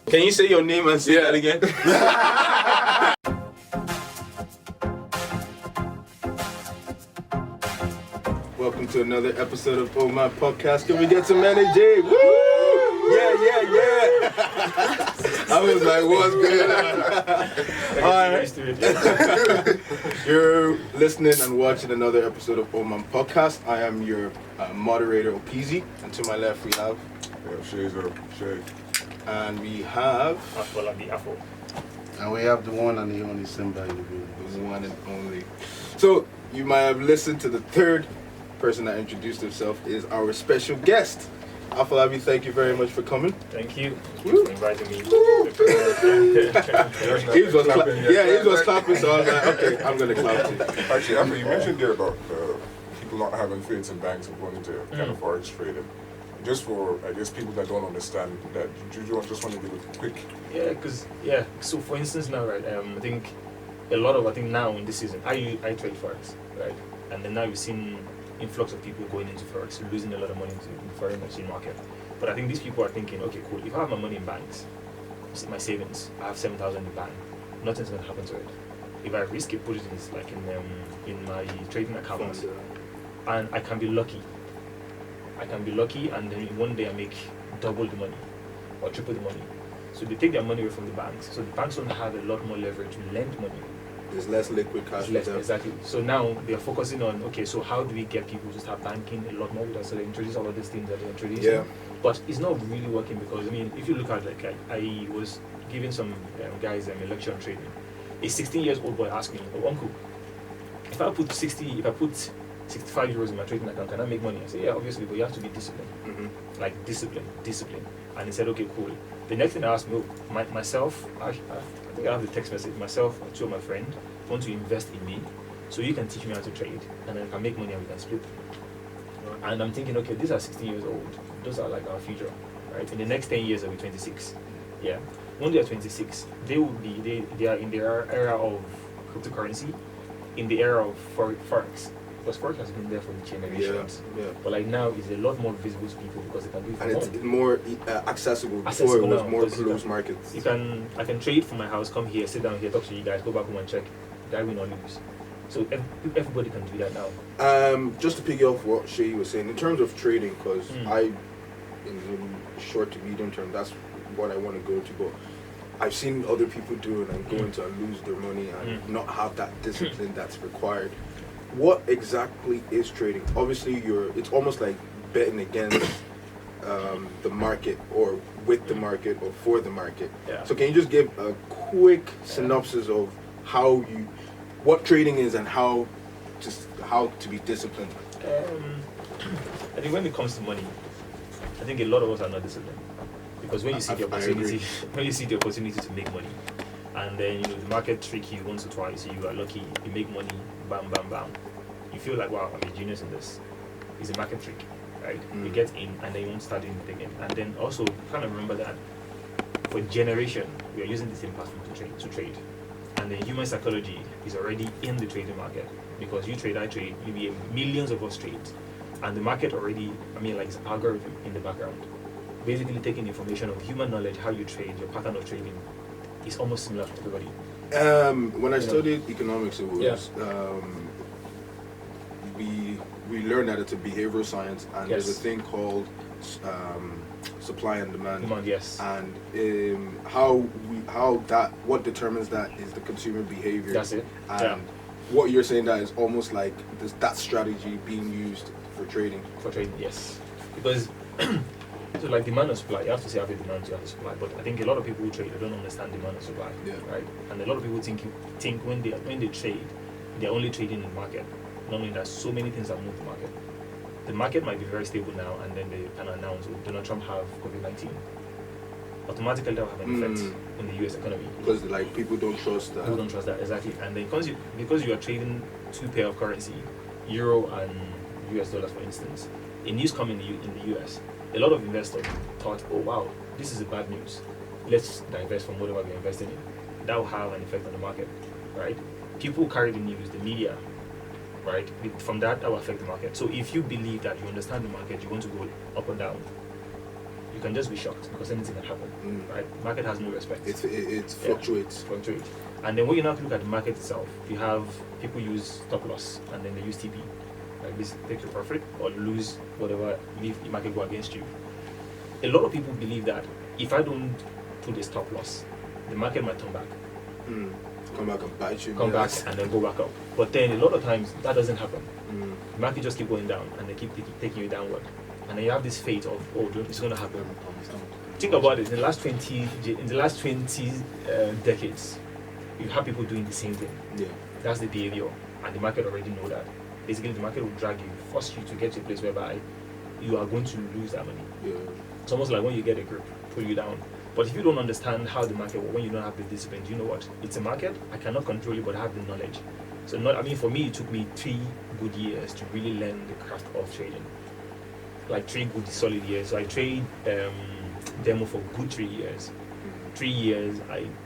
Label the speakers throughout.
Speaker 1: Can you say your name and say that again? Welcome to another episode of OhManPodcast. Can we get some energy? Woo! Yeah. I was like, what's good? Alright. You're listening and watching another episode of OhManPodcast. I am your moderator, Opizzy. And to my left we have...
Speaker 2: Shay.
Speaker 1: And we have...
Speaker 3: Afolabi, Afo.
Speaker 4: And we have the one and the only Simba in the room.
Speaker 1: The one and only. So, you might have listened to the third person that introduced himself is our special guest. Afolabi, thank you very much for coming.
Speaker 3: Thank you
Speaker 1: Woo.
Speaker 3: for inviting me.
Speaker 1: He was clapping, so I was like, okay, I'm going to clap too.
Speaker 2: Actually, Afo, you mentioned there about people not having faith in banks and going into kind of forex trading. Just for, I guess, people that don't understand that, do you just want to give a quick...
Speaker 3: So for instance now, right, I think now in this season, I trade forex, right, and then now you've seen influx of people going into forex, losing a lot of money in the foreign exchange market. But I think these people are thinking, okay, cool, if I have my money in banks, my savings, I have 7,000 in the bank, nothing's going to happen to it. If I risk it, put it in my trading account, and I can be lucky, and then one day I make double the money or triple the money. So they take their money away from the banks. So the banks don't have a lot more leverage to lend money.
Speaker 1: There's less liquid cash.
Speaker 3: Exactly. So now they are focusing on, okay, so how do we get people to start banking a lot more with us? So they introduce all of these things that they're introducing.
Speaker 1: Yeah.
Speaker 3: But it's not really working because, I mean, if you look at, like, I was giving some guys a lecture on trading. A 16-year-old boy asked me, oh, uncle, if I put 65 euros in my trading account, can I make money? I said, yeah, obviously, but you have to be disciplined.
Speaker 1: Mm-hmm.
Speaker 3: Like, discipline. And he said, okay, cool. The next thing I asked me, myself, I think I have the text message, myself and two of my friends want to invest in me, so you can teach me how to trade, and then I can make money and we can split. And I'm thinking, okay, these are 16 years old. Those are like our future, right? In the next 10 years, they'll be 26. Yeah. When they are 26, they are in their era of cryptocurrency, in the era of forex. Because forex has been there for generations. Yeah. But like now, it's a lot more visible to people because they can do it for
Speaker 1: and it's more accessible. Before it was more closed markets.
Speaker 3: I can trade from my house, come here, sit down here, talk to you guys, go back home and check. Did I win or lose? So everybody can do that now.
Speaker 1: Just to piggy off what Shay was saying, in terms of trading, because in the short to medium term, that's what I want to go to. But I've seen other people do it and go into and lose their money and not have that discipline that's required. What exactly is trading? Obviously, it's almost like betting against the market or with the market or for the market.
Speaker 3: Yeah. So
Speaker 1: can you just give a quick synopsis of what trading is and how to be disciplined?
Speaker 3: I think when it comes to money, I think a lot of us are not disciplined because when you see the opportunity to make money, and then the market trick you once or twice, you are lucky, you make money, bam, bam, bam. You feel like, wow, I'm a genius in this. It's a market trick, right? You get in and then you won't start doing it again. And then also kind of remember that for generation we are using the same platform to trade. And then human psychology is already in the trading market because you trade, I trade, maybe millions of us trade. And the market already, it's an algorithm in the background. Basically taking information of human knowledge, how you trade, your pattern of trading, is almost similar for everybody.
Speaker 1: When I studied economics, it was we learned that it's a behavioral science, and there's a thing called supply and demand.
Speaker 3: Yes.
Speaker 1: And what determines that is the consumer behavior.
Speaker 3: That's it.
Speaker 1: And what you're saying that is almost like that strategy being used for trading.
Speaker 3: For trading, yes. Because so like demand and supply, you have to say have a demand, you have a supply. But I think a lot of people who trade, they don't understand demand and supply.
Speaker 1: Yeah.
Speaker 3: Right? And a lot of people think when they trade, they're only trading in the market, not knowing that so many things that move the market. The market might be very stable now, and then they can announce, Donald Trump have COVID-19. Automatically that will have an effect in the US economy.
Speaker 1: Because people don't trust that.
Speaker 3: People don't trust that, exactly. And then because you are trading two pair of currency, euro and US dollars for instance, a news coming in the US, a lot of investors thought, oh wow, this is a bad news. Let's divest from whatever we're investing in. That will have an effect on the market, right? People carry the news, the media, right? From that will affect the market. So if you believe that you understand the market, you want to go up or down, you can just be shocked because anything can happen. Right? Market has no respect.
Speaker 1: It fluctuates.
Speaker 3: Fluctuate. And then when you now look at the market itself, you have people use stop loss and then they use TP. Like this, take your profit or lose whatever, leave the market go against you. A lot of people believe that if I don't put a stop loss, the market might turn back.
Speaker 1: Come back and bite you.
Speaker 3: Come back and then go back up. But then a lot of times that doesn't happen. The market just keep going down and they keep taking you downward. And then you have this fate of, it's going to happen. Think about it. In the last 20 decades, you have people doing the same thing.
Speaker 1: Yeah.
Speaker 3: That's the behavior, and the market already know that. Basically, the market will drag you, force you to get to a place whereby you are going to lose that money.
Speaker 1: Yeah.
Speaker 3: It's almost like when you get a grip, pull you down. But if you don't understand how the market works, when you don't have the discipline, do you know what? It's a market. I cannot control it, but I have the knowledge. So, for me, it took me 3 good years to really learn the craft of trading. Like 3 good solid years. So I trade demo for good 3 years. 3 years,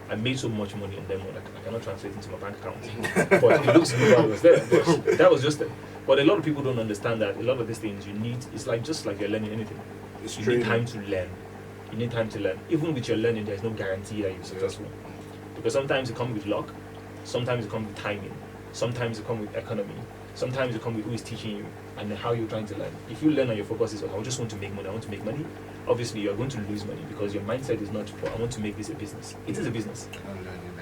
Speaker 3: I made so much money on demo that I cannot translate into my bank account. But it looks good while I was there. But that was just it. But a lot of people don't understand that a lot of these things you need, it's like just like you're learning anything. You need time to learn. You need time to learn. Even with your learning, there's no guarantee that you're successful. Because sometimes it comes with luck, sometimes it comes with timing, sometimes it comes with economy, sometimes it comes with who is teaching you and how you're trying to learn. If you learn and your focus is, I just want to make money, obviously you're going to lose money because your mindset is not, I want to make this a business. It is a business.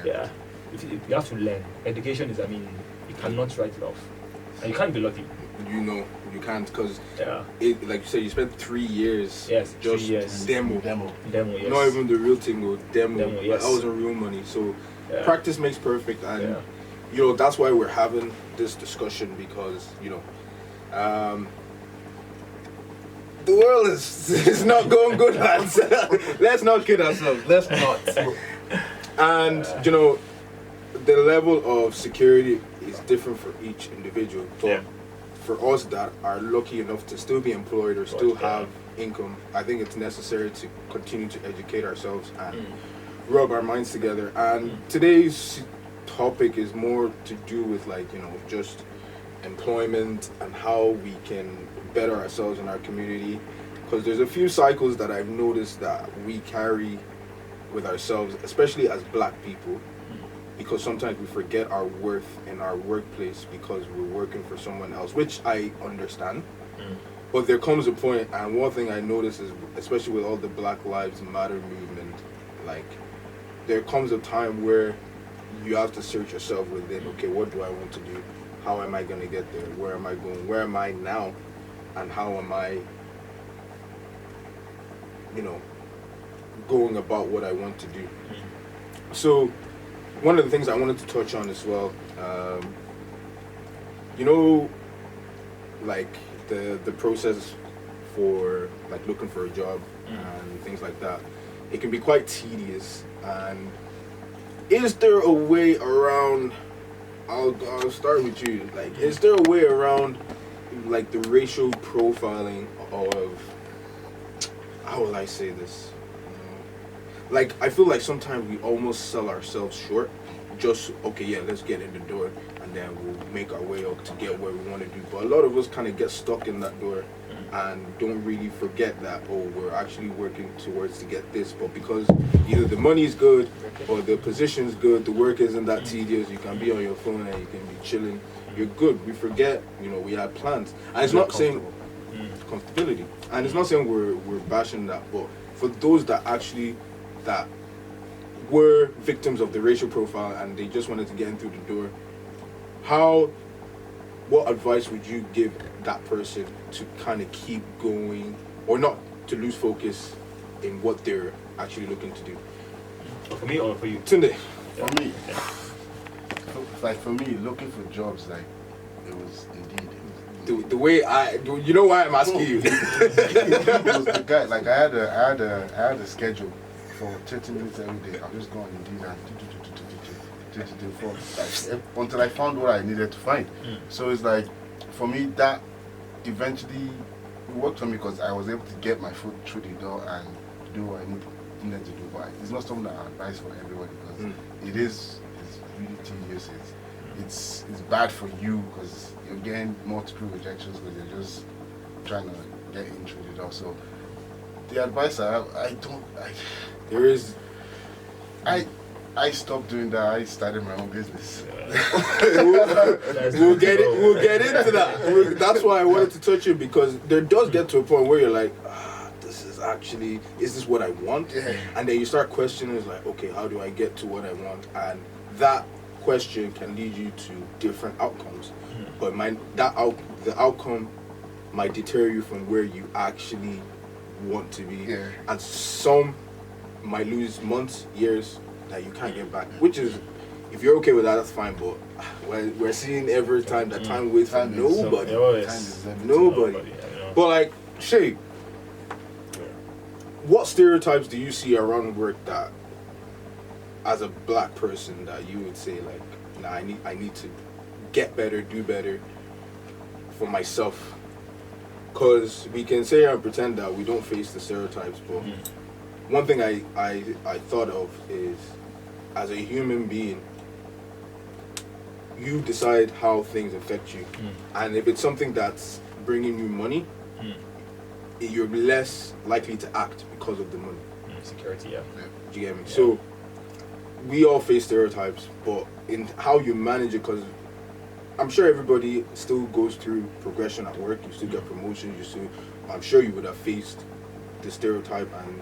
Speaker 3: Yeah. If you have to learn. Education is, you cannot write it off. And you can't be lucky.
Speaker 1: You can't because, like you said, you spent 3 years.
Speaker 3: Yes,
Speaker 1: just
Speaker 3: 3 years.
Speaker 1: Demo,
Speaker 3: yes.
Speaker 1: Not even the real thing, demo.
Speaker 3: Yes.
Speaker 1: That wasn't real money. So practice makes perfect. And, that's why we're having this discussion because, the world is not going good, lads. Let's not kid ourselves. Let's not. And, the level of security is different for each individual. But for us that are lucky enough to still be employed or still have income, I think it's necessary to continue to educate ourselves and rub our minds together. And today's topic is more to do with just employment and how we can better ourselves in our community, because there's a few cycles that I've noticed that we carry with ourselves, especially as black people, because sometimes we forget our worth in our workplace because we're working for someone else, which I understand. But there comes a point, and one thing I notice is, especially with all the Black Lives Matter movement, there comes a time where you have to search yourself within, okay, what do I want to do? How am I going to get there? Where am I going? Where am I now? And how am I, going about what I want to do? So, one of the things I wanted to touch on as well, the process for looking for a job and things like that, it can be quite tedious. And is there a way around? I'll start with you. Is there a way around the racial profiling of, how will I say this? I feel like sometimes we almost sell ourselves short. Just, let's get in the door and then we'll make our way up to get where we want to do. But a lot of us kind of get stuck in that door and don't really forget that, we're actually working towards to get this. But because either the money is good or the position is good, the work isn't that tedious, you can be on your phone and you can be chilling, you're good. We forget, we had plans. And it's not saying comfortability. And it's not saying we're bashing that, but for those that were victims of the racial profile and they just wanted to get in through the door, what advice would you give that person to kind of keep going, or not to lose focus in what they're actually looking to do?
Speaker 3: For me or for you?
Speaker 1: Tunde.
Speaker 4: For me, for me, looking for jobs, it was indeed.
Speaker 1: The way you know why I'm asking you?
Speaker 4: It was the guy. I had a schedule for 30 minutes every day. I'll just go on Indeed and until I found what I needed to find. So it's for me, that eventually worked for me because I was able to get my foot through the door and do what I needed to do. But it's not something that I advise for everybody because it's really tedious. It's bad for you because you're getting multiple rejections because you're just trying to get in through the door. So the advice I have,
Speaker 1: There is.
Speaker 4: I stopped doing that. I started my own business.
Speaker 1: We'll get it. We'll get into that. That's why I wanted to touch you, because there does get to a point where you're like, is this what I want?
Speaker 4: Yeah.
Speaker 1: And then you start questioning, it's like, okay, how do I get to what I want? And that question can lead you to different outcomes. But the outcome might deter you from where you actually want to be.
Speaker 4: Yeah.
Speaker 1: And some might lose months, years that you can't get back. Which is, if you're okay with that, that's fine. But we're seeing every time that time waits for nobody. Nobody. But like, Shay, what stereotypes do you see around work that, as a black person, that you would say like, nah, I need to get better, do better for myself? Because we can say and pretend that we don't face the stereotypes, but one thing I thought of is, as a human being, you decide how things affect you. And if it's something that's bringing you money, you're less likely to act because of the money.
Speaker 3: Security, yeah.
Speaker 1: Do you get me?
Speaker 3: Yeah.
Speaker 1: So we all face stereotypes, but in how you manage it, because I'm sure everybody still goes through progression at work. You still get promotions. I'm sure you would have faced the stereotype and,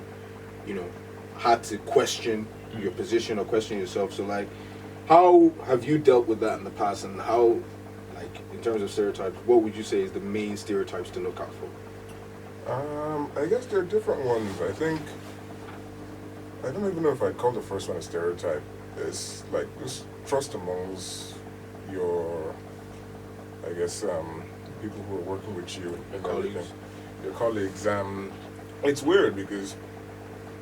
Speaker 1: had to question your position or question yourself. So like, how have you dealt with that in the past, and how, like, in terms of stereotypes, what would you say is the main stereotypes to look out for?
Speaker 2: I guess there are different ones. I don't even know if I'd call the first one a stereotype. It's like just trust amongst your, I guess, people who are working with you and
Speaker 1: Colleagues.
Speaker 2: everything. Your colleagues. It's weird because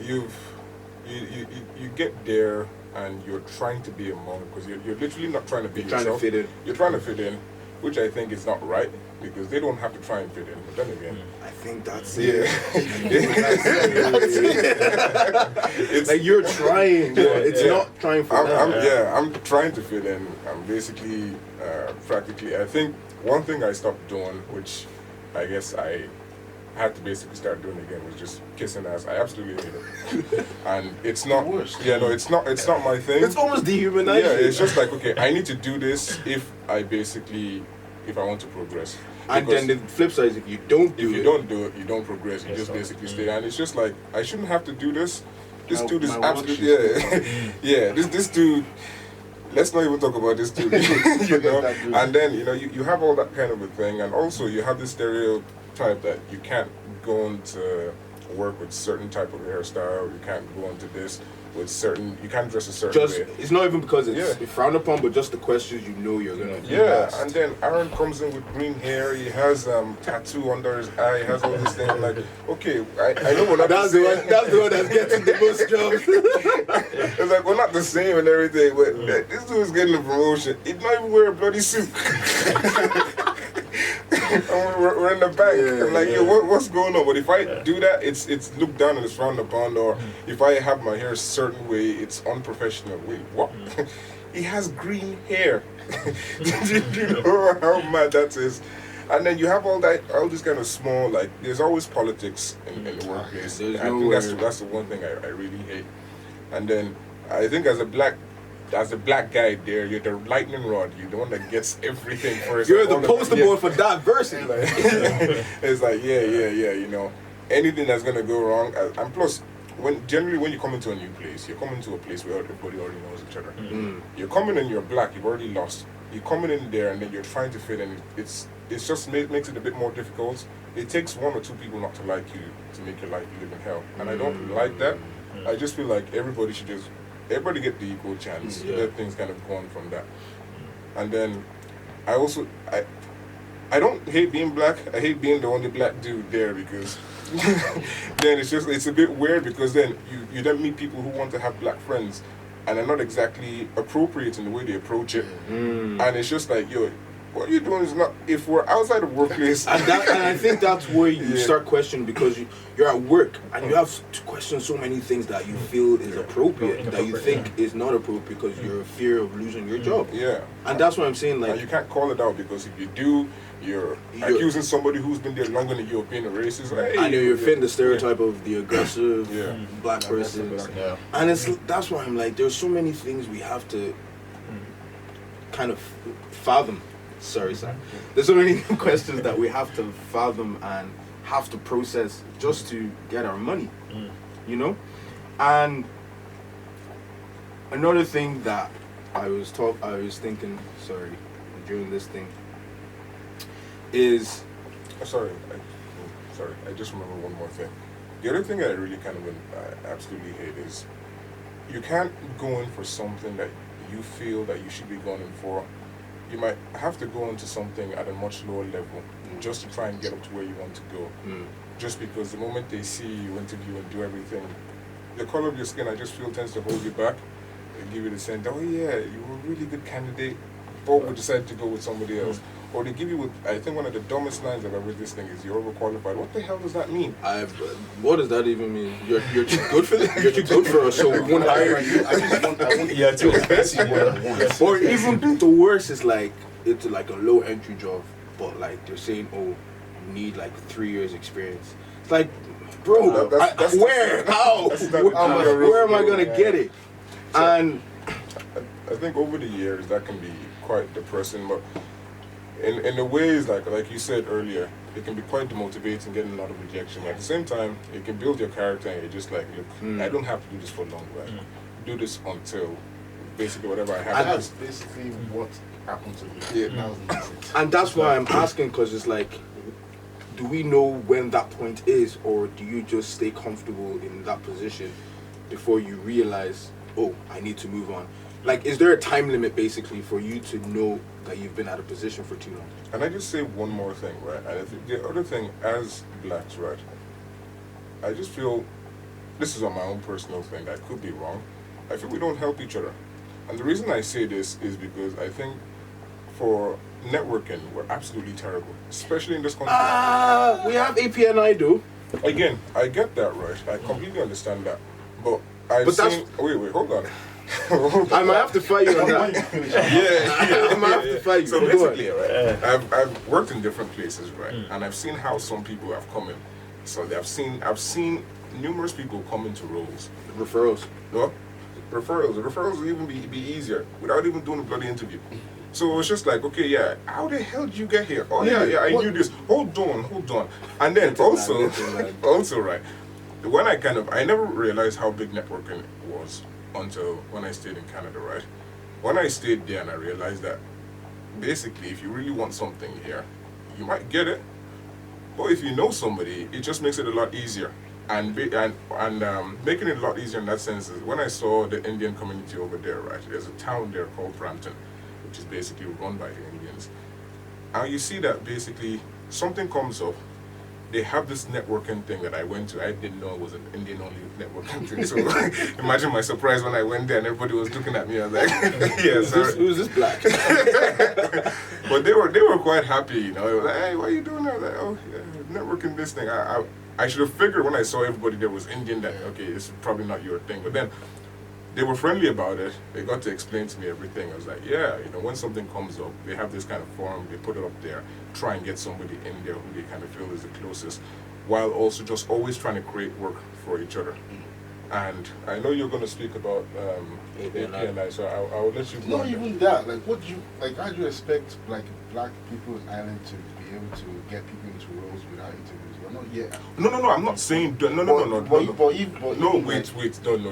Speaker 2: you get there and you're trying to be among, because you're literally not trying to be yourself.
Speaker 1: Trying to fit in.
Speaker 2: You're trying to fit in, which I think is not right, because they don't have to try and fit in. But then again,
Speaker 1: I think that's
Speaker 2: yeah.
Speaker 1: It's like you're trying, but it's not trying for them.
Speaker 2: I'm trying to fit in. I'm basically practically. I think one thing I stopped doing, which I guess I had to basically start doing again, was just kissing ass. I absolutely hate it, and it's not. Yeah, no, it's not. It's not my thing.
Speaker 1: It's almost dehumanizing.
Speaker 2: Yeah, it's just like, okay, I need to do this if I want to progress.
Speaker 1: And then the flip side is, if you don't do
Speaker 2: it, you don't progress. You just basically stay. And it's just like, I shouldn't have to do this. This dude is absolutely, yeah. This dude. Let's not even talk about this dude. You know. And then you have all that kind of a thing, and also you have this stereotype that you can't go into work with certain type of hairstyle. You can't go into this with certain. You can't dress a certain way.
Speaker 1: It's not even because it's frowned upon, but just the questions you're gonna.
Speaker 2: Yeah, and then Aaron comes in with green hair. He has tattoo under his eye. He has all this thing. I'm like, okay, I know we're not.
Speaker 1: That's the one that's getting the most jobs.
Speaker 2: It's like, we're not the same and everything, but this dude's getting a promotion. He's not even wearing a bloody suit. We're in the back. I'm like, yo, what's going on? But if I do that, it's looked down and it's frowned upon. Or if I have my hair a certain way, it's unprofessional. Wait, what? He has green hair. You know how mad that is? And then you have all this kind of small, like, there's always politics in the workplace. I think that's the one thing I really hate. And then I think as a black guy there, you're the lightning rod. You're the one that gets everything first.
Speaker 1: You're the poster boy for diversity.
Speaker 2: It's like, yeah, anything that's gonna go wrong. And plus, when you come into a new place, you're coming to a place where everybody already knows each other. You're coming in, you're black, you've already lost. You're coming in there and then you're trying to fit in. It's just makes it a bit more difficult. It takes one or two people not to like you to make your life live in hell. And I don't like that. I just feel like everybody get the equal chance. Let things kind of go on from that. And then I don't hate being black. I hate being the only black dude there, because then it's a bit weird, because then you then meet people who want to have black friends and are not exactly appropriate in the way they approach it. And it's just like, yo, what you're doing is not. If we're outside the workplace,
Speaker 1: And I think that's where you
Speaker 2: Yeah.
Speaker 1: start questioning, because you're at work and you have to question so many things that you feel is appropriate, that you think is not appropriate because you're a fear of losing your job.
Speaker 2: yeah,
Speaker 1: And that's what I'm saying,
Speaker 2: and you
Speaker 1: like,
Speaker 2: can't call it out, because if you do, you're accusing somebody who's been there longer than you of being a racist. Hey,
Speaker 1: I know you're fitting the stereotype of the aggressive
Speaker 2: Yeah.
Speaker 1: black person.
Speaker 3: Yeah.
Speaker 1: And that's why I'm like, there's so many things we have to kind of fathom. Sorry, sir. There's so many questions that we have to fathom and have to process just to get our money, you know? And another thing that I was thinking, sorry, during this thing, is
Speaker 2: Sorry, I just remember one more thing. The other thing that I really kind of absolutely hate is you can't go in for something that you feel that you should be going in for. You might have to go into something at a much lower level just to try and get up to where you want to go. Just because the moment they see you interview and do everything, the color of your skin, I just feel, tends to hold you back. They give you the sense, oh yeah, you were a really good candidate, but we decided to go with somebody else. Or they give you, I think one of the dumbest lines I've ever heard this thing is, you're overqualified. What the hell does that mean?
Speaker 1: what does that even mean? You're too good for this? You're too good for us, so we won't hire you.
Speaker 3: Yeah, too expensive.
Speaker 1: Or even the worst is like, it's like a low entry job, but like they're saying, oh, you need like 3 years experience. It's like, bro,
Speaker 2: That's
Speaker 1: where? How? Where am I gonna get it? And
Speaker 2: I think over the years that can be quite depressing, but in the ways like you said earlier, it can be quite demotivating, getting a lot of rejection. At the same time, it can build your character, and you're just like, look, I don't have to do this for long, right? Do this until basically whatever I have.
Speaker 4: And that's basically what happened to me.
Speaker 2: Yeah.
Speaker 4: That was the message.
Speaker 1: And that's why I'm asking, because it's like, do we know when that point is, or do you just stay comfortable in that position before you realize, oh, I need to move on? Like, is there a time limit basically for you to know that you've been at a position for too long?
Speaker 2: And I just say one more thing, right? And I think the other thing, as blacks, right, I just feel, this is on my own personal thing, I could be wrong, I feel we don't help each other. And the reason I say this is because I think for networking, we're absolutely terrible, especially in this country.
Speaker 1: We have APNI though.
Speaker 2: Again, I get that, right? I completely understand that. But I've
Speaker 1: But that's-
Speaker 2: seen... Wait, hold on.
Speaker 1: I might have to fight you on that.
Speaker 2: I
Speaker 1: might have to fight you.
Speaker 2: So
Speaker 1: Go
Speaker 2: basically, right, I've worked in different places, right, and I've seen how some people have come in. So I've seen numerous people come into roles.
Speaker 1: Referrals.
Speaker 2: No, referrals will even be easier without even doing a bloody interview. So it's just like, okay, yeah, how the hell did you get here? Oh yeah, I knew this. Hold on, and then also, right, when I never realized how big networking was until when I stayed in Canada, right? When I stayed there and I realized that basically if you really want something here, you might get it, but if you know somebody, it just makes it a lot easier. And making it a lot easier in that sense is when I saw the Indian community over there, right? There's a town there called Brampton, which is basically run by the Indians. And you see that basically something comes up, they have this networking thing that I went to. I didn't know it was an Indian-only networking thing. So imagine my surprise when I went there and everybody was looking at me. I was like, yeah, sorry.
Speaker 1: Who's this black?
Speaker 2: But they were quite happy, you know. They were like, hey, what are you doing? I was like, oh, yeah, networking this thing. I should have figured when I saw everybody there was Indian that, okay, it's probably not your thing. But then they were friendly about it. They got to explain to me everything. I was like, yeah, you know, when something comes up, they have this kind of forum, they put it up there, try and get somebody in there who they kind of feel is the closest, while also just always trying to create work for each other. And I know you're going to speak about APNI, so I will let you go.
Speaker 4: Not even that. How do you expect like black people in Ireland to be able to get people into roles without interviews? Well, not yet.
Speaker 2: No, I'm not saying no.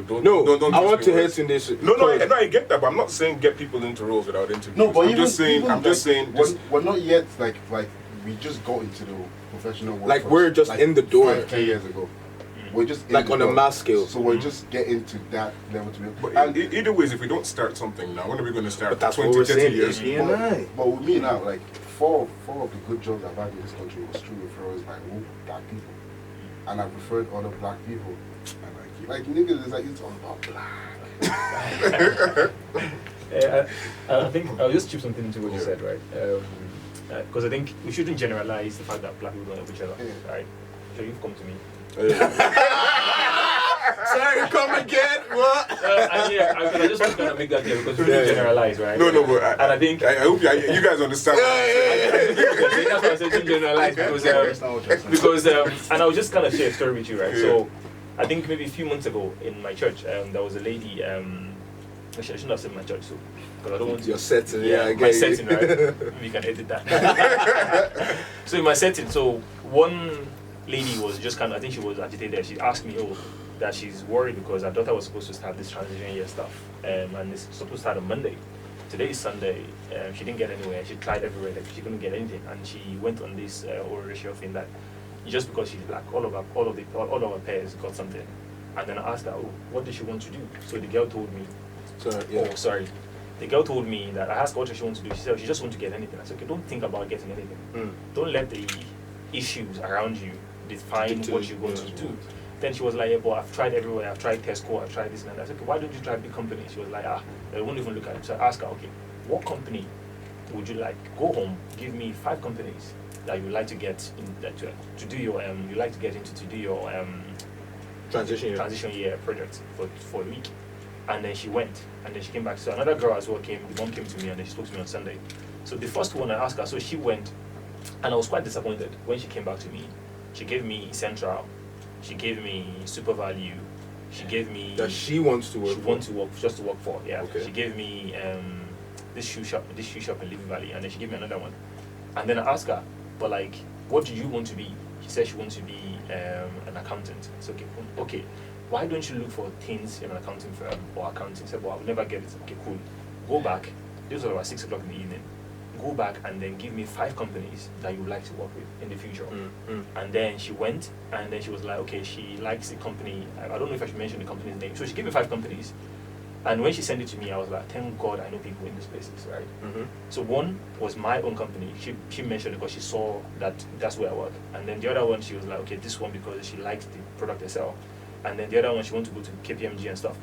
Speaker 2: Don't.
Speaker 1: I want to head in this.
Speaker 2: No, I get that, but I'm not saying get people into roles without interviews.
Speaker 4: No, but
Speaker 2: I'm just saying.
Speaker 4: We're not yet like we just got into the professional workforce.
Speaker 1: Like we're just in the door
Speaker 4: 5-10 years ago. We're just in
Speaker 1: like
Speaker 4: the
Speaker 1: on a
Speaker 4: door.
Speaker 1: mass scale.
Speaker 4: So we're just getting to that level to be.
Speaker 2: But either ways, if we don't start something now, when are we going to start?
Speaker 1: But that's
Speaker 2: 20,
Speaker 1: what we're
Speaker 2: 30
Speaker 1: saying.
Speaker 2: years.
Speaker 1: APNI.
Speaker 4: But with me now, like four of the good jobs I've had in this country was through referrals by black people, and I've referred other black people. And like niggas, it's all about black.
Speaker 3: I think I'll just chip something into what you said, right? Because I think we shouldn't generalize the fact that black people don't help each other, right? So you've come to me.
Speaker 1: Sorry, come again. What?
Speaker 3: I just want to kind of make that clear because we shouldn't generalize, right?
Speaker 2: No, but
Speaker 3: and I think
Speaker 2: I hope you guys understand.
Speaker 3: that's why I said shouldn't generalize because and I'll just kind of share a story with you, right? So I think maybe a few months ago in my church, there was a lady. Actually, I shouldn't have said my church, so because I don't want to.
Speaker 1: Your setting,
Speaker 3: my setting, right? Maybe you can edit that. So in my setting, so one lady was just kind of, I think she was agitated. She asked me, that she's worried because her daughter was supposed to start this transition year stuff, and it's supposed to start on Monday. Today is Sunday. She didn't get anywhere. She tried everywhere, like she couldn't get anything, and she went on this oral ratio thing that just because she's black, all of her peers got something, and then I asked her, what did she want to do? So the girl told me. Sorry. The girl told me that I asked her what she wants to do. She said she just wants to get anything. I said, okay, don't think about getting anything. Don't let the issues around you define what you're going to do. Then she was like, but I've tried everywhere. I've tried Tesco. I've tried this and that. I said, okay, why don't you try big companies? She was like, they won't even look at it. So I asked her, okay, what company would you like? Go home, give me 5 companies that you would like to get in, to do your you like to get into to do your transition year project for a week. And then she went, and then she came back. So another girl as well came. The mom came to me, and then she spoke to me on Sunday. So the first one I asked her, so she went, and I was quite disappointed when she came back to me. She gave me Central, she gave me Super Value, she gave me
Speaker 1: that she wants to work.
Speaker 3: She wants to work just to work for. Yeah.
Speaker 1: Okay.
Speaker 3: She gave me this shoe shop in Living Valley, and then she gave me another one. And then I asked her, but like, what do you want to be? She said she wants to be an accountant. It's okay. Why don't you look for things in an accounting firm or accounting? Said, well, I'll never get it. Okay, cool. Go back. This was about 6 o'clock in the evening. Go back and then give me 5 companies that you would like to work with in the future. And then she went, and then she was like, okay, she likes a company. I don't know if I should mention the company's name. So she gave me 5 companies. And when she sent it to me, I was like, thank God I know people in these places, right? So one was my own company. She mentioned it because she saw that that's where I work. And then the other one, she was like, okay, this one because she likes the product herself. And then the other one, she wanted to go to KPMG and stuff.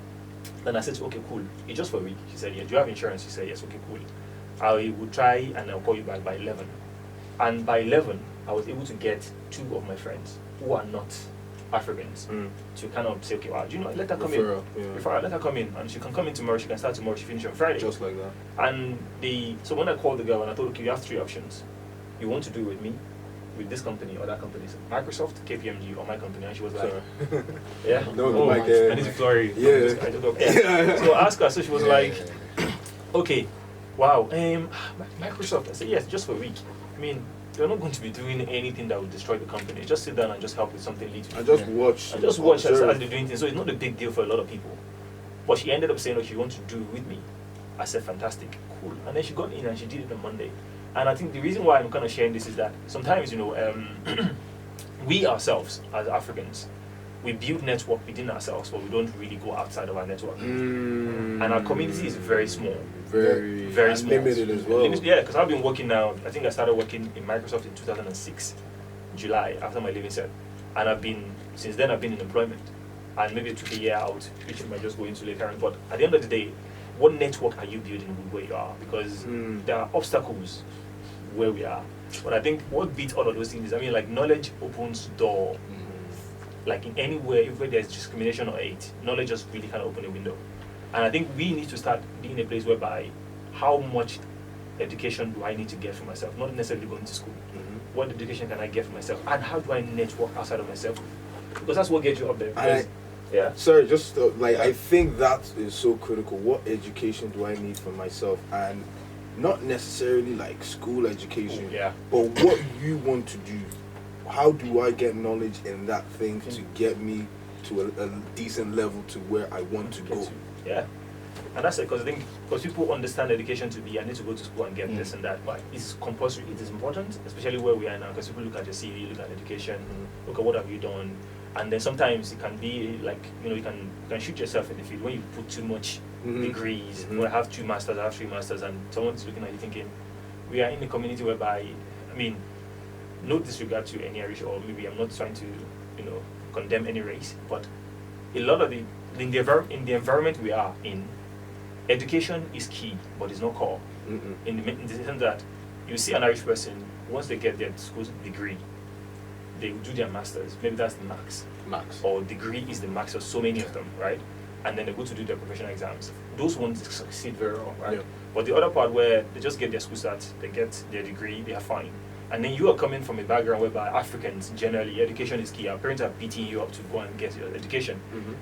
Speaker 3: Then I said, okay, cool. It's just for a week. She said, yeah. Do you have insurance? She said, yes. Okay, cool. I will try and I'll call you back by 11. And by 11, I was able to get 2 of my friends who are not Africans to kind of say, okay, wow, do you know, let her come in. Referral, let her come in. And she can come in tomorrow. She can start tomorrow. She finish on Friday.
Speaker 1: Just like that.
Speaker 3: And so when I called the girl and I told her, okay, you have 3 options. You want to do it with me, with this company or that company, so Microsoft, KPMG, or my company. And she was like, yeah, I need to flurry. So I asked her, so she was like, okay, wow, Microsoft. I said, yes, just for a week. I mean, you're not going to be doing anything that will destroy the company. Just sit down and just help with something little.
Speaker 1: And just watch.
Speaker 3: And just watch as they're doing things. So it's not a big deal for a lot of people. But she ended up saying, oh, she wants to do it with me. I said, fantastic, cool. And then she got in and she did it on Monday. And I think the reason why I'm kind of sharing this is that sometimes, we ourselves as Africans, we build network within ourselves, but we don't really go outside of our network. And our community is very small. Very small.
Speaker 1: Limited as well.
Speaker 3: Yeah, because I've been working now, I think I started working in Microsoft in 2006, July, after my leaving cert. And since then I've been in employment. And maybe it took a year out, which we might just go into later. But at the end of the day, what network are you building with where you are? Because there are obstacles where we are. But I think what beats all of those things is, I mean, like, knowledge opens door. Like in anywhere, if there's discrimination or hate, knowledge just really kind of open a window. And I think we need to start being in a place whereby how much education do I need to get for myself? Not necessarily going to school. What education can I get for myself? And how do I network outside of myself? Because that's what gets you up there.
Speaker 1: Sorry, just I think that is so critical. What education do I need for myself? And not necessarily like school education, but what you want to do. How do I get knowledge in that thing to get me to a decent level to where I want to go?
Speaker 3: Yeah, and that's it, because people understand education to be, I need to go to school and get this and that, but it's compulsory, it is important, especially where we are now, because people look at your CV, look at education, look at what have you done, and then sometimes it can be like, you can shoot yourself in the feet when you put too much degrees. When I have 2 masters, I have 3 masters, and someone's looking at you thinking, we are in a community whereby, I mean, no disregard to any Irish, or maybe I'm not trying to, condemn any race, but a lot of in the environment we are in, education is key, but it's not core. In the sense that you see an Irish person, once they get their school degree, they will do their masters. Maybe that's the max. Or degree is the max of so many of them, right? And then they go to do their professional exams. Those ones succeed very well, right?
Speaker 1: Yeah.
Speaker 3: But the other part where they just get their school start, they get their degree, they are fine. And then you are coming from a background whereby Africans, generally, education is key. Our parents are beating you up to go and get your education.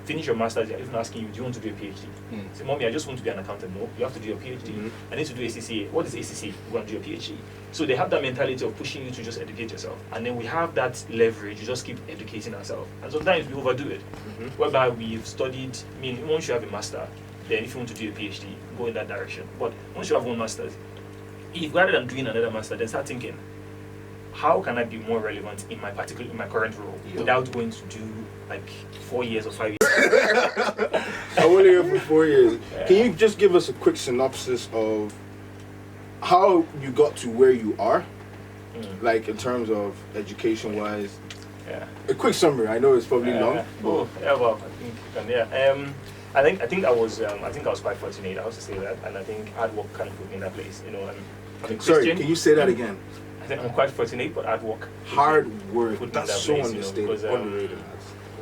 Speaker 3: Finish your master's, they're even asking you, do you want to do a PhD? Say, Mommy, I just want to be an accountant. No, you have to do your PhD. I need to do ACCA. What is ACCA? Go and do your PhD. So they have that mentality of pushing you to just educate yourself. And then we have that leverage, you just keep educating ourselves. And sometimes we overdo it, whereby we've studied, I mean, once you have a master, then if you want to do a PhD, go in that direction. But once you have one master's, if rather than doing another master, then start thinking, how can I be more relevant in my current role without going to do like 4 years or 5 years?
Speaker 1: I only here for 4 years. Can you just give us a quick synopsis of how you got to where you are, like in terms of education-wise?
Speaker 3: Yeah.
Speaker 1: A quick summary. I know it's probably long.
Speaker 3: Well, I think you can. I think I was quite fortunate. I have to say that, and I think hard work kind of put me in that place. You know, I'm
Speaker 1: Sorry, can you say that again?
Speaker 3: I think I'm quite fortunate, but hard work.
Speaker 1: Hard work.
Speaker 3: Put me in
Speaker 1: That's
Speaker 3: that
Speaker 1: so
Speaker 3: place,
Speaker 1: understated.
Speaker 3: because,
Speaker 1: Underrated.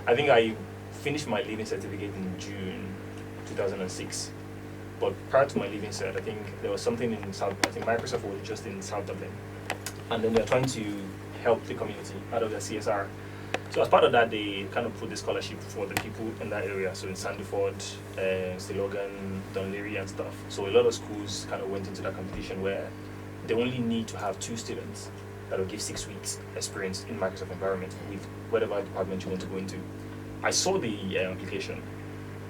Speaker 3: I think I finished my leaving certificate in June 2006. But prior to my leaving cert, I think there was something in South. I think Microsoft was just in South Dublin, and then they're trying to help the community out of their CSR. So as part of that, they kind of put the scholarship for the people in that area. So in Sandyford, Stilogan, Dunleary, and stuff. So a lot of schools kind of went into that competition where they only need to have 2 students that will give 6 weeks experience in Microsoft environment with whatever department you want to go into. I saw the application,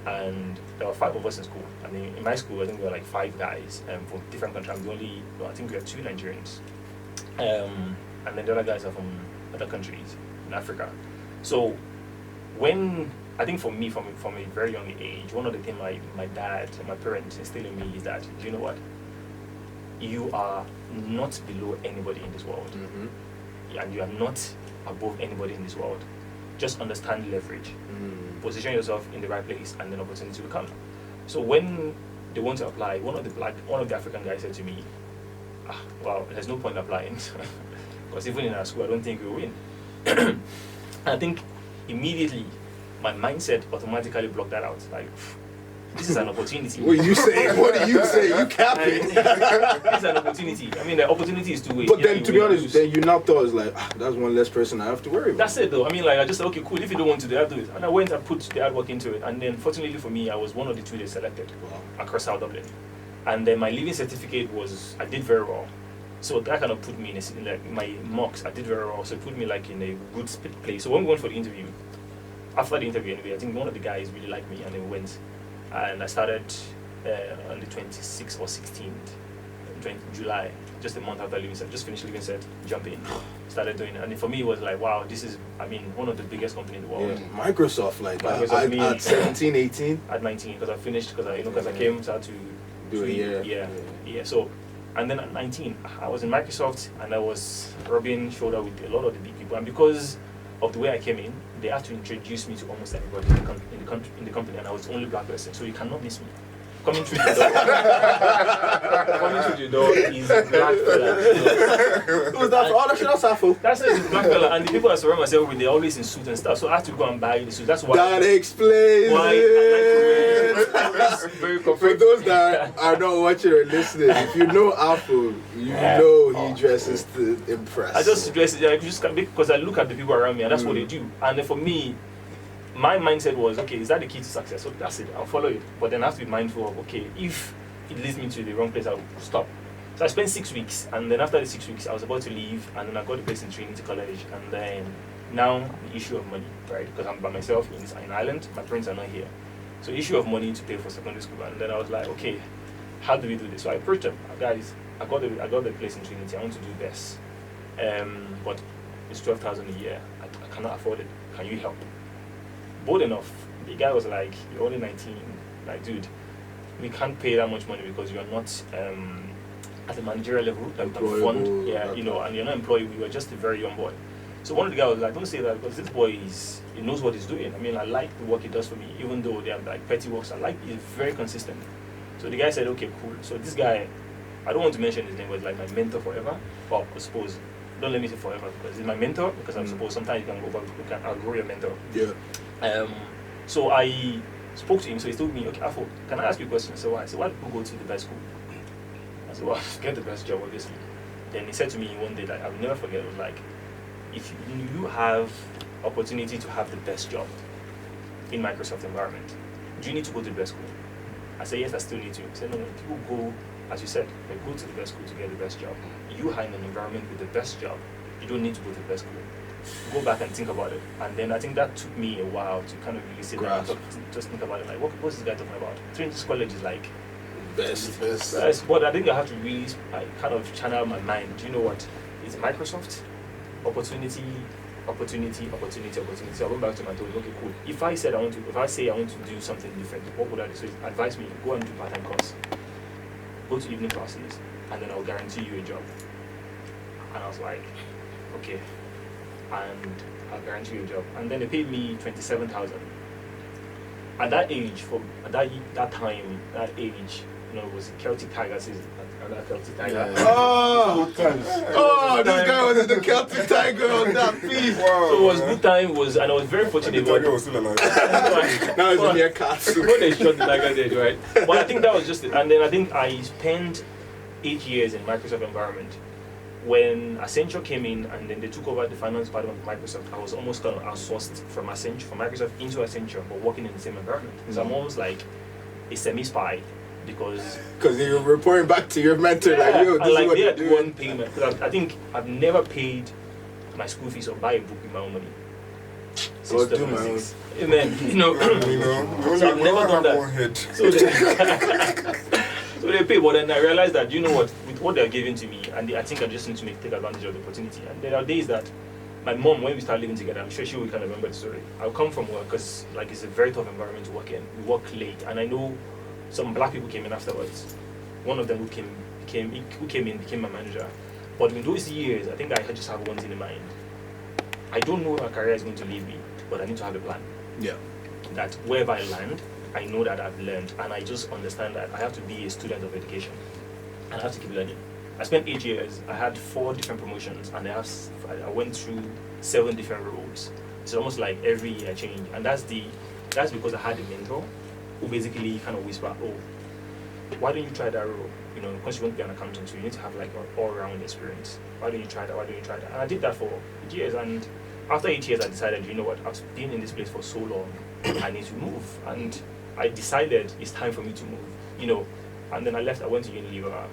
Speaker 3: and there were 5 of us in school. I mean, in my school, I think there were like 5 guys from different countries. I think we had 2 Nigerians, and then the other guys are from other countries in Africa. So when I think for me, from a very young age, one of the things my dad and my parents instilled in me is that, you know what, you are not below anybody in this world, and you are not above anybody in this world. Just understand leverage, position yourself in the right place, and then opportunity will come. So when they want to apply, one of the African guys said to me, well, there's no point applying, because even in our school, I don't think we'll win. I think immediately my mindset automatically blocked that out. Like, this is an opportunity.
Speaker 1: What do you say? What do you say? You capping?
Speaker 3: This is an opportunity. I mean, the opportunity is 2 ways.
Speaker 1: But then, to be honest, then you now thought it's like, that's one less person I have to worry about.
Speaker 3: That's it, though. I mean, like, I just said, okay, cool. If you don't want to do it, I'll do it. And I went and put the hard work into it. And then, fortunately for me, I was one of the 2 they selected across South Dublin. And then my leaving certificate I did very well. So that kind of put me in like my mocks. I did very well. So it put me like in a good place. So when we went for the interview, after the interview anyway, I think one of the guys really liked me, and then we went. And I started on the 26th or 16th, July, just a month after leaving cert. Just finished leaving cert, jump in, started doing it. And for me, it was like, wow, this is, I mean, one of the biggest companies in the world.
Speaker 1: Yeah. Microsoft, like
Speaker 3: Microsoft,
Speaker 1: at 17, 18?
Speaker 3: At 19, because I finished, because I came to
Speaker 1: do a year.
Speaker 3: Yeah. So, and then at 19, I was in Microsoft, and I was rubbing shoulder with a lot of the big people. And because of the way I came in, they had to introduce me to almost everybody in the company, and I was the only black person, so you cannot miss me. Coming through the door is a black fella.
Speaker 1: Who's that for? Oh, that's not Safo.
Speaker 3: That's a black fella, and the people I surround myself with, they're always in suits and stuff, so I had to go and buy the suit. That's why.
Speaker 1: That explains
Speaker 3: why
Speaker 1: it.
Speaker 3: I like to wear very
Speaker 1: For
Speaker 3: comfortable.
Speaker 1: those that are not watching or listening, if you know Afo, you know he dresses to impress.
Speaker 3: I just dress because I look at the people around me, and that's what they do. And then for me, my mindset was, okay, is that the key to success? So that's it, I'll follow it. But then I have to be mindful of, okay, if it leads me to the wrong place, I'll stop. So I spent 6 weeks, and then after the 6 weeks, I was about to leave, and then I got a place in Trinity College, and then now the issue of money, right? Because I'm by myself in Ireland, my parents are not here. So issue of money to pay for secondary school, and then I was like, okay, how do we do this? So I approached them, guys, I got the place in Trinity, I want to do this, but it's 12,000 a year, I cannot afford it, can you help? Bold enough, the guy was like, you're only 19, like, dude, we can't pay that much money because you're not at the managerial level that we can fund, and you're not employed, you were just a very young boy. So one of the guys was like, don't say that, because this boy he knows what he's doing. I mean, I like the work he does for me, even though they are like petty works, he's very consistent. So the guy said, okay, cool. So this guy, I don't want to mention his name, but like my mentor forever. Well, I suppose, don't let me say forever because he's my mentor. Because I suppose sometimes you can outgrow your mentor.
Speaker 1: Yeah.
Speaker 3: So I spoke to him. So he told me, okay, Afo, can I ask you a question? So I said, why do people go to the best school? I said, well, get the best job, obviously. Then he said to me one day that I will never forget. It was like, if you have opportunity to have the best job in Microsoft environment, do you need to go to the best school? I said, yes, I still need to. He said, no, people go, as you said, they go to the best school to get the best job. You are in an environment with the best job. You don't need to go to the best school. Go back and think about it. And then I think that took me a while to kind of really sit down and just think about it. Like, what's this guy talking about? Trinity College is like
Speaker 1: Best.
Speaker 3: But I think I have to really kind of channel my mind. Do you know what? It's Microsoft, opportunity. So I went back to him and told him, okay, cool. If I say I want to do something different, what would I do? So he advised me, go and do part-time course, go to evening classes, and then I'll guarantee you a job. And I was like, okay, and I'll guarantee you a job. And then they paid me 27,000. At that age, that age, it was Celtic Tigers. Celtic Tiger.
Speaker 1: Yeah. Oh, this guy was the Celtic Tiger on that piece.
Speaker 2: Wow,
Speaker 3: so it was good time. And I was very fortunate.
Speaker 2: The tiger was still alive.
Speaker 1: Now it's a mere cat.
Speaker 3: When they shot the tiger dead, right? But I think that was just it. And then I think I spent 8 years in Microsoft environment. When Accenture came in and then they took over the finance department of Microsoft, I was almost kind of outsourced from Microsoft into Accenture, but working in the same environment. So I'm almost like a semi-spy because
Speaker 1: you're reporting back to your mentor, like, yo, this is what
Speaker 3: they
Speaker 1: you're
Speaker 3: had
Speaker 1: doing.
Speaker 3: one payment. Because I think I've never paid my school fees or buy a book with my own money.
Speaker 1: So do my own.
Speaker 3: Amen.
Speaker 2: We
Speaker 3: So I've never done that.
Speaker 2: One head.
Speaker 3: So they pay, but then I realized that, you know what, with what they're giving to me, and I think I just need to take advantage of the opportunity. And there are days that my mom, when we start living together, I'm sure she will kind of remember the story. I'll come from work because like it's a very tough environment to work in. We work late, and I know some black people came in afterwards. One of them who came in became my manager. But in those years, I think I just have one thing in mind. I don't know where my career is going to lead me, but I need to have a plan.
Speaker 1: Yeah.
Speaker 3: That wherever I land, I know that I've learned, and I just understand that I have to be a student of education, and I have to keep learning. I spent 8 years. I had 4 different promotions, and I went through 7 different roles. It's almost like every year I change, and that's because I had a mentor who basically kind of whispered, "Oh, why don't you try that role? Because you want to be an accountant, so you need to have like an all-round experience. Why don't you try that? And I did that for 8 years, and after 8 years, I decided, you know what? I've been in this place for so long, I need to move, and I decided it's time for me to move. And then I left. I went to Unilever.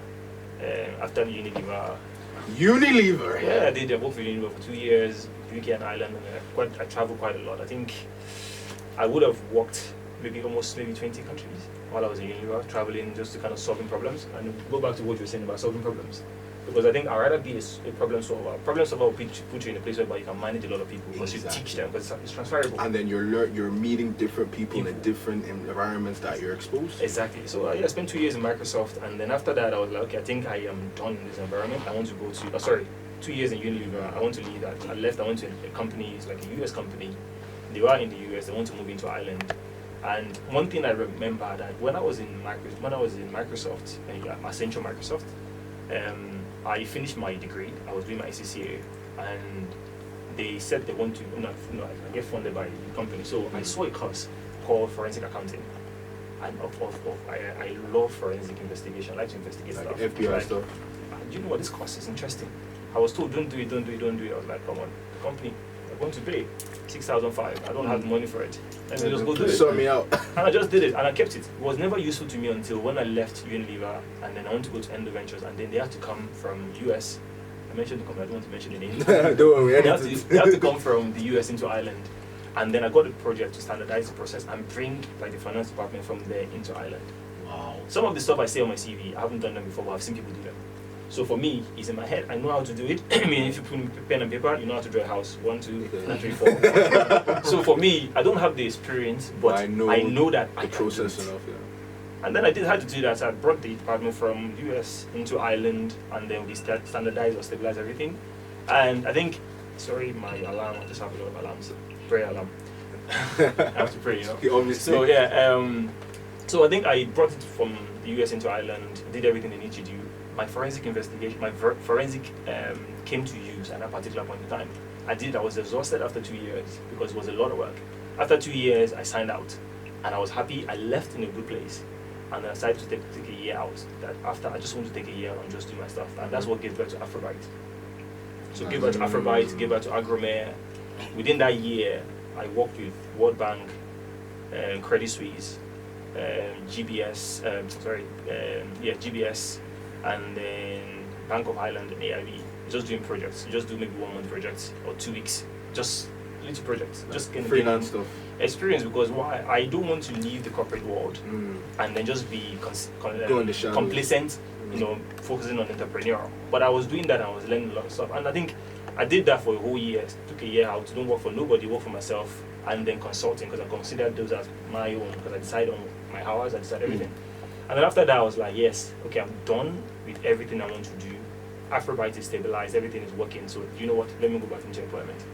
Speaker 3: After Unilever,
Speaker 1: Unilever.
Speaker 3: I did work for Unilever for 2 years, UK and Ireland, and I traveled quite a lot. I think I would have worked maybe 20 countries while I was in Unilever, traveling just to kind of solving problems. And go back to what you were saying about solving problems, because I think I'd rather be a problem solver. Problem solver will put you in a place where you can manage a lot of people because you teach them, because it's transferable.
Speaker 1: And then you're meeting different people in different environments that you're exposed to.
Speaker 3: Exactly. So I spent 2 years in Microsoft, and then after that I was like, okay, I think I am done in this environment. I want to go to 2 years in Unilever. I want to leave that. I left. I went to a company. It's like a US company. They were in the US. They want to move into Ireland. And one thing I remember that when I was in Microsoft, Accenture Microsoft, I finished my degree. I was doing my ACCA, and they said they want to, I get funded by the company. So I saw a course called forensic accounting, and I love forensic investigation. I like to investigate
Speaker 1: Like
Speaker 3: stuff.
Speaker 1: FBI stuff.
Speaker 3: Do you know what, this course is interesting? I was told, don't do it. I was like, come on, the company, they're going to pay $6,500. I don't have the money for it. Let me just go do it.
Speaker 1: Sort me out.
Speaker 3: And I just did it, and I kept it. It was never useful to me until when I left Unilever, and then I went to go to Endo Ventures, and then they had to come from US. I mentioned the company, I don't want to mention the name.
Speaker 1: Don't worry,
Speaker 3: They had to come from the US into Ireland. And then I got a project to standardize the process and bring like the finance department from there into Ireland.
Speaker 1: Wow.
Speaker 3: Some of the stuff I say on my CV, I haven't done them before, but I've seen people do them. So for me, it's in my head. I know how to do it. I mean, if you put pen and paper, you know how to draw a house. 1, 2, 3, 4. So for me, I don't have the experience, but I know that I
Speaker 1: The
Speaker 3: can
Speaker 1: process
Speaker 3: do it.
Speaker 1: enough, yeah.
Speaker 3: And then I had to do that. So I brought the department from US into Ireland, and then we standardized or stabilized everything. And I think, sorry, my alarm. I just have a lot of alarms. Prayer alarm. I have to pray,
Speaker 1: Obviously.
Speaker 3: So yeah. So I think I brought it from the US into Ireland, did everything they need to do. My forensic investigation, forensic came to use at that particular point in time. I was exhausted after 2 years because it was a lot of work. After 2 years, I signed out and I was happy. I left in a good place and I decided to take a year out. That after, I just want to take a year and just do my stuff. And that's what gave birth to Afolabi. So gave birth to Afolabi, gave birth to Agromare. Within that year, I worked with World Bank, Credit Suisse, GBS, GBS, and then Bank of Ireland and AIB. Just doing projects. Just do maybe 1 month projects or 2 weeks. Just little projects. Just getting
Speaker 1: freelance stuff.
Speaker 3: Experience, because why? I don't want to leave the corporate world and then just be complacent, focusing on entrepreneurial. But I was doing that and I was learning a lot of stuff. And I think I did that for a whole year. Took a year out, don't work for nobody, work for myself, and then consulting, because I considered those as my own, because I decided on my hours, I decided everything. And then after that, I was like, yes, okay, I'm done with everything I want to do. Afrobyte is stabilized, everything is working, so you know what, let me go back into employment.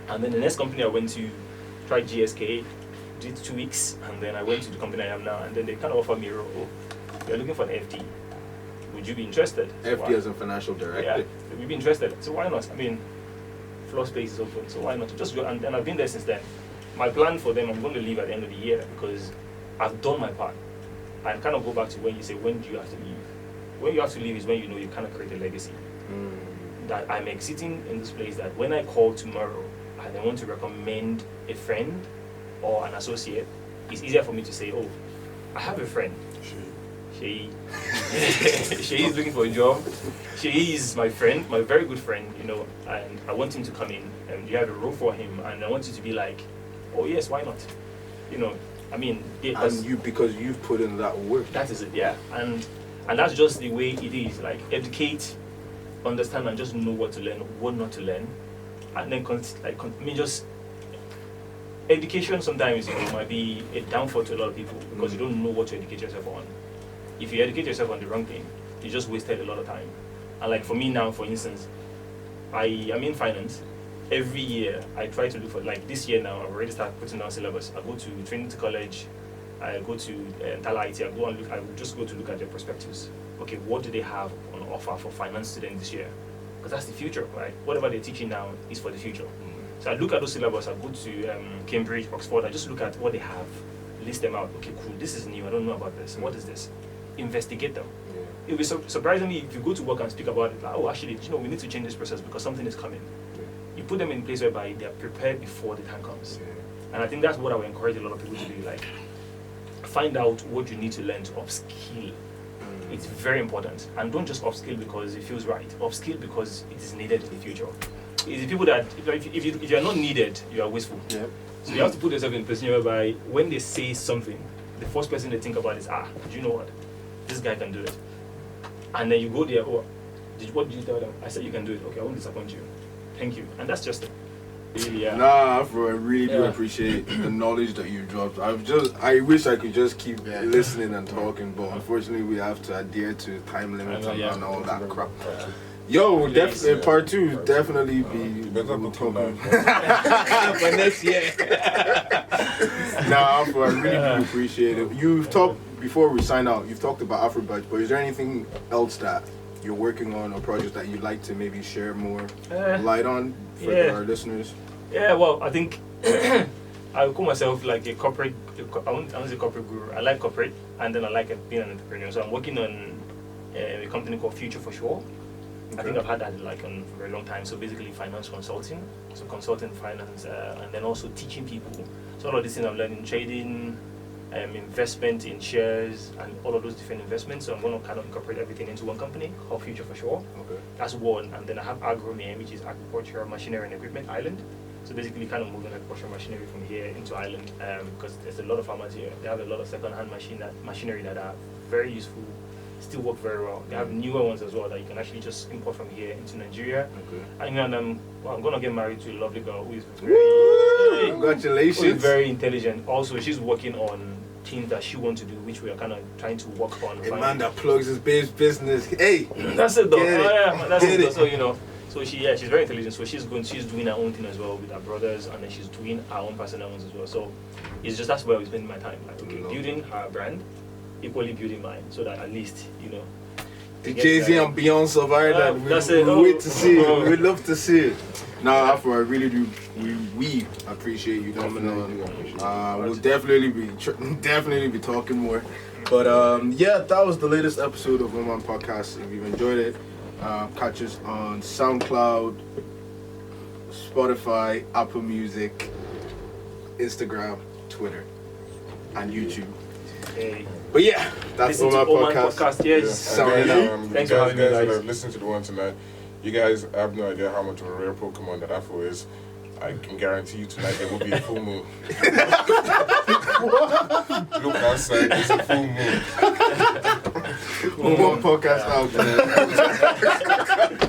Speaker 3: And then the next company I went to, tried GSK, did 2 weeks, and then I went to the company I am now, and then they kind of offered me a role. Oh, you're looking for an FD. Would you be interested?
Speaker 1: FD as a financial director?
Speaker 3: Yeah, would you be interested? So why not? I mean, floor space is open, so why not? Just go, and I've been there since then. My plan for them, I'm going to leave at the end of the year because I've done my part. I kind of go back to when you say, when do you have to leave? When you have to leave is when you know you kind of create a legacy. That I'm exiting in this place, that when I call tomorrow and I want to recommend a friend or an associate, it's easier for me to say, oh, I have a friend. Shay. Shay is looking for a job. Shay is my friend, my very good friend, and I want him to come in and you have a role for him, and I want you to be like, oh yes, why not?
Speaker 1: Because you've put in that work.
Speaker 3: That is it, yeah. And that's just the way it is. Like, educate, understand, and just know what to learn, what not to learn, and then just education sometimes might be a downfall to a lot of people because you don't know what to educate yourself on. If you educate yourself on the wrong thing, you just wasted a lot of time. And like for me now, for instance, I am in finance. Every year I try to look for, like this year now, I've already started putting down syllabus. I go to Trinity College, I go to Tala IT, I will just go to look at their perspectives. Okay, what do they have on offer for finance students this year? Because that's the future, right? Whatever they're teaching now is for the future. So I look at those syllabus, I go to Cambridge, Oxford, I just look at what they have, list them out. Okay, cool, this is new, I don't know about this. What is this? Investigate them. It will be surprisingly, if you go to work and speak about it, like, oh, actually, we need to change this process because something is coming. You put them in a place whereby they are prepared before the time comes. And I think that's what I would encourage a lot of people to do. Like, find out what you need to learn to upskill. It's very important. And don't just upskill because it feels right. Upskill because it is needed in the future. It's the people that, if you're not needed, you are wasteful. So you have to put yourself in a position whereby when they say something, the first person they think about is, do you know what? This guy can do it. And then you go there, what did you tell them? I said you can do it. Okay, I won't disappoint you. Thank you. And that's just it. Really, yeah.
Speaker 1: Nah, bro, I really do appreciate the knowledge that you dropped. I wish I could just keep listening and talking, but unfortunately we have to adhere to time limits and all that crap. Yo, definitely part 2 definitely be
Speaker 2: better be talking
Speaker 1: for next year. Nah, bro, I really do appreciate it. You've talked before we sign out. You've talked about Afrobyte, but is there anything else that you're working on or projects that you'd like to maybe share more light on for our listeners?
Speaker 3: Yeah, well, I think I would call myself like a corporate. I won't say corporate guru. I like corporate, and then I like being an entrepreneur. So I'm working on a company called Future for Sure. I think I've had that for a very long time. So basically, finance consulting. So consulting finance, and then also teaching people. So all of these things I'm learning: trading, investment in shares, and all of those different investments. So I'm going to kind of incorporate everything into one company called Future for Sure. Okay. That's one. And then I have Agromare, which is Agricultural Machinery and Equipment Ireland. So basically kind of moving agricultural machinery from here into Ireland because there's a lot of farmers here. They have a lot of second-hand machinery that are very useful, still work very well. They have newer ones as well that you can actually just import from here into Nigeria. Okay. And I'm going to get married to a lovely girl who is very,
Speaker 1: congratulations.
Speaker 3: Who is very intelligent. Also, she's working on things that she wants to do, which we are kind of trying to work on.
Speaker 1: A man that plugs his business. Hey,
Speaker 3: that's it though. That's it. So so she's very intelligent. So she's doing her own thing as well with her brothers, and then she's doing her own personal ones as well. So It's just that's where I was spending my time. Like, okay,
Speaker 1: No.
Speaker 3: building her brand, equally building mine, so that at least,
Speaker 1: The
Speaker 3: get
Speaker 1: Jay-Z
Speaker 3: that.
Speaker 1: and Beyonce of Ireland.
Speaker 3: That's
Speaker 1: we
Speaker 3: it.
Speaker 1: we
Speaker 3: Oh.
Speaker 1: wait to see it.
Speaker 3: Oh.
Speaker 1: We'd love to see it. Nah, Afro, I really do. We appreciate you coming
Speaker 4: Definitely
Speaker 1: on.
Speaker 4: appreciate
Speaker 1: We'll definitely be talking more. But yeah, that was the latest episode of OhManPodcast. If you've enjoyed it, catch us on SoundCloud, Spotify, Apple Music, Instagram, Twitter, and YouTube.
Speaker 3: Hey,
Speaker 1: But yeah, that's
Speaker 3: listen to
Speaker 1: OhManPodcast.
Speaker 3: OhManPodcast.
Speaker 2: Yeah.
Speaker 3: Yes.
Speaker 1: Sounding
Speaker 2: And
Speaker 1: out.
Speaker 2: guys,
Speaker 3: Thanks for having me,
Speaker 2: guys.
Speaker 3: guys.
Speaker 2: That have listened to the one tonight. You guys have no idea how much of a rare Pokemon that Afro is. I can guarantee you tonight there will be a full moon. Look outside, there's a full moon.
Speaker 1: OhManPodcast out, man.